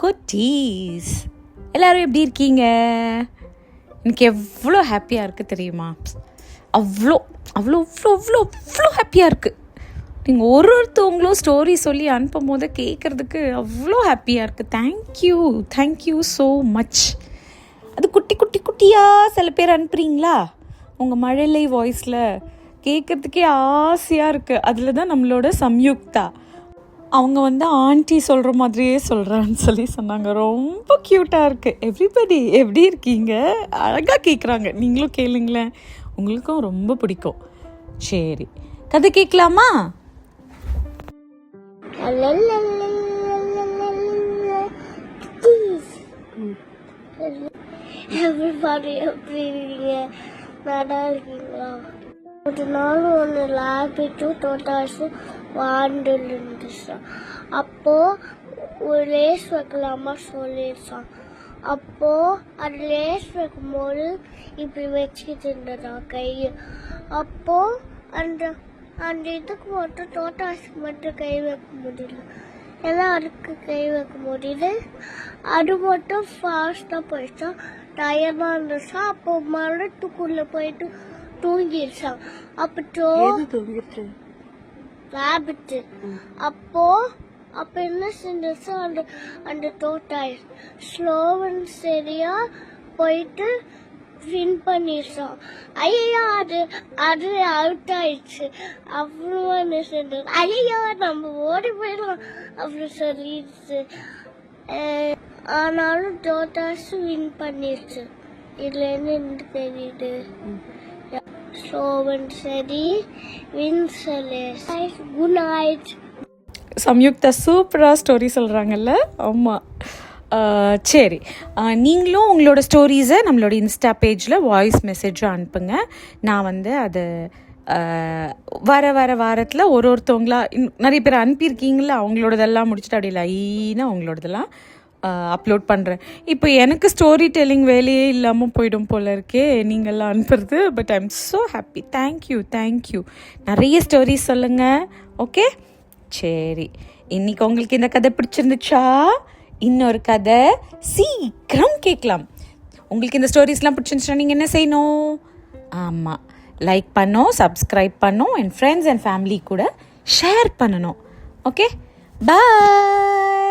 குட்டீஸ் எல்லாரும் எப்படி இருக்கீங்க? எனக்கு எவ்வளோ ஹாப்பியாக இருக்குது தெரியுமா? அவ்வளோ அவ்வளோ அவ்வளோ அவ்வளோ அவ்வளோ ஹாப்பியாக இருக்குது. நீங்கள் ஒருத்தவங்களும் ஸ்டோரி சொல்லி அனுப்பும் போது கேட்குறதுக்கு அவ்வளோ ஹாப்பியாக இருக்குது. Thank you so much. அது குட்டி குட்டி குட்டியாக சில பேர் அனுப்புகிறீங்களா உங்கள் மழலை வாய்ஸில், கேட்குறதுக்கே ஆசையாக இருக்குது. அதில் தான் நம்மளோட சம்யுக்தா, அவங்க ஆண்டி சொல்கிற மாதிரியே சொல்கிறான்னு சொல்லி சொன்னாங்க. ரொம்ப க்யூட்டாக இருக்குது. எவ்ரிபடி எப்படி இருக்கீங்க? அழகாக கேட்குறாங்க. நீங்களும் கேளுங்களேன், உங்களுக்கும் ரொம்ப பிடிக்கும். சரி, கதை கேட்கலாமா? Everybody எப்படி இருக்கீங்க? நல்லா இருக்கீங்களா? ஒரு நாள் ஒன்று லேபிட்டும் தோட்டாசும் வாழ்ந்துட்டு இருந்துச்சான். அப்போது ஒரு லேஸ் வைக்கலாமா சொல்லிடுச்சான். அப்போது அது லேஸ் வைக்கும்போது இப்படி வச்சுக்கிட்டு இருந்ததான் கையை. அப்போது அந்த அந்த இதுக்கு மட்டும் தோட்டாசுக்கு மட்டும் கை வைக்க முடியல, ஏன்னா அதுக்கு கை வைக்க முடியுது. அது மட்டும் ஃபாஸ்ட்டாக போயிடுச்சான், டயர்டாக இருந்துச்சான். அப்போ மரத்துக்குள்ளே போயிட்டு தூங்கிடுச்சான். அப்போ ரேபிட்டு அப்போ என்ன செஞ்சிருச்சா, அந்த தோட்டாய் ஸ்லோவன் சரியா போயிட்டு வின் பண்ணிடுச்சான். ஐயோ அது அவுட் ஆயிடுச்சு. அவ்வளோ என்ன செஞ்சது, ஐயோ நம்ம ஓடி போயிடலாம் அப்படி சொல்லிடுச்சு. ஆனாலும் தோட்டாசு வின் பண்ணிடுச்சு. இதுலேருந்து என்ன தெரியுது? ஸ்லோவன் சரி வின் சொல்லு. Good night. சம்யுக்தா சூப்பராக ஸ்டோரி சொல்கிறாங்கல்ல. ஆமாம். சரி, நீங்களும் உங்களோட ஸ்டோரிஸை நம்மளோட இன்ஸ்டா பேஜில் வாய்ஸ் மெசேஜாக அனுப்புங்க. நான் அதை வர வாரத்தில் ஒருத்தவங்களா நிறைய பேர் அனுப்பியிருக்கீங்களா, அவங்களோடதெல்லாம் முடிச்சுட்டு அப்படியே லைனாக அவங்களோடதெல்லாம் அப்லோட் பண்ணுறேன். இப்போ எனக்கு ஸ்டோரி டெல்லிங் வேலையே இல்லாமல் போயிடும் போல இருக்கே நீங்கள்லாம் அனுப்புறது. But I am so happy. Thank you. நிறைய ஸ்டோரிஸ் சொல்லுங்கள். ஓகே, சரி. இன்றைக்கி உங்களுக்கு இந்த கதை பிடிச்சிருந்துச்சா? இன்னொரு கதை சீக்கிரம் கேட்கலாம். உங்களுக்கு இந்த ஸ்டோரிஸ்லாம் பிடிச்சிருந்துச்சுன்னா நீங்கள் என்ன செய்யணும்? ஆமாம், லைக் பண்ணணும், சப்ஸ்கிரைப் பண்ணணும், அண்ட் ஃப்ரெண்ட்ஸ் அண்ட் ஃபேமிலி கூட ஷேர் பண்ணணும். ஓகே, பாய்.